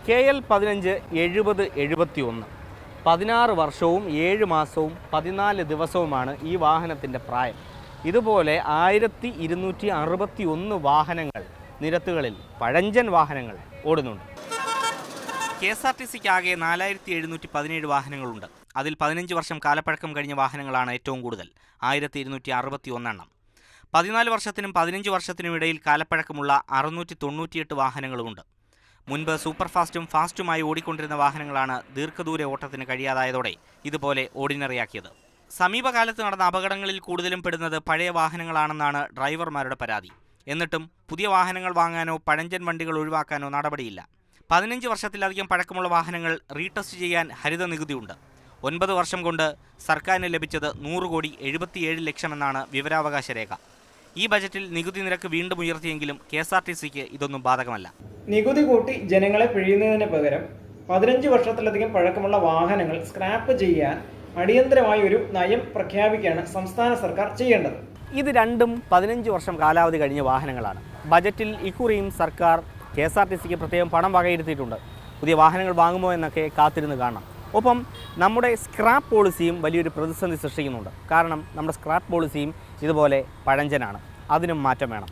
KL15 7071 16 വർഷവും 7 മാസവും 14 ദിവസവുമാണ് ഈ വാഹനത്തിൻ്റെ പ്രായം. ഇതുപോലെ 1261 വാഹനങ്ങൾ നിരത്തുകളിൽ പഴഞ്ചൻ വാഹനങ്ങൾ ഓടുന്നുണ്ട്. KSRTCക്ക് ആകെ 4717 വാഹനങ്ങളുണ്ട്. അതിൽ 15 വർഷം കാലപ്പഴക്കം കഴിഞ്ഞ വാഹനങ്ങളാണ് ഏറ്റവും കൂടുതൽ, 1261 എണ്ണം. 14 വർഷത്തിനും 15 വർഷത്തിനും ഇടയിൽ കാലപ്പഴക്കമുള്ള 698 വാഹനങ്ങളുമുണ്ട്. മുൻപ് സൂപ്പർ ഫാസ്റ്റും ഫാസ്റ്റുമായി ഓടിക്കൊണ്ടിരുന്ന വാഹനങ്ങളാണ് ദീർഘദൂര ഓട്ടത്തിന് കഴിയാതായതോടെ ഇതുപോലെ ഓർഡിനറിയാക്കിയത്. സമീപകാലത്ത് നടന്ന അപകടങ്ങളിൽ കൂടുതലും പെടുന്നത് പഴയ വാഹനങ്ങളാണെന്നാണ് ഡ്രൈവർമാരുടെ പരാതി. എന്നിട്ടും പുതിയ വാഹനങ്ങൾ വാങ്ങാനോ പഴഞ്ചൻ വണ്ടികൾ ഒഴിവാക്കാനോ നടപടിയില്ല. 15 വർഷത്തിലധികം പഴക്കമുള്ള വാഹനങ്ങൾ റീടെസ്റ്റ് ചെയ്യാൻ ഹരിത നികുതിയുണ്ട്. 9 വർഷം കൊണ്ട് സർക്കാരിന് ലഭിച്ചത് 100,77 ലക്ഷം എന്നാണ് വിവരാവകാശ രേഖ. ഈ ബജറ്റിൽ നികുതി നിരക്ക് വീണ്ടും ഉയർത്തിയെങ്കിലും KSRTCക്ക് ഇതൊന്നും ബാധകമല്ല. നികുതി കൂട്ടി ജനങ്ങളെ പിഴിയുന്നതിന് പകരം 15 വർഷത്തിലധികം പഴക്കമുള്ള വാഹനങ്ങൾ സ്ക്രാപ്പ് ചെയ്യാൻ അടിയന്തരമായി ഒരു നയം പ്രഖ്യാപിക്കുകയാണ് സംസ്ഥാന സർക്കാർ ചെയ്യേണ്ടത്. ഇത് രണ്ടും 15 വർഷം കാലാവധി കഴിഞ്ഞ വാഹനങ്ങളാണ്. ബജറ്റിൽ ഇക്കുറിയും സർക്കാർ KSRTCക്ക് പ്രത്യേകം പണം വകയിരുത്തിയിട്ടുണ്ട്. പുതിയ വാഹനങ്ങൾ വാങ്ങുമോ എന്നൊക്കെ കാത്തിരുന്ന് കാണാം. ഒപ്പം നമ്മുടെ സ്ക്രാപ്പ് പോളിസിയും വലിയൊരു പ്രതിസന്ധി സൃഷ്ടിക്കുന്നുണ്ട്. കാരണം നമ്മുടെ സ്ക്രാപ്പ് പോളിസിയും ഇതുപോലെ പഴഞ്ചനാണ്. അതിനും മാറ്റം വേണം.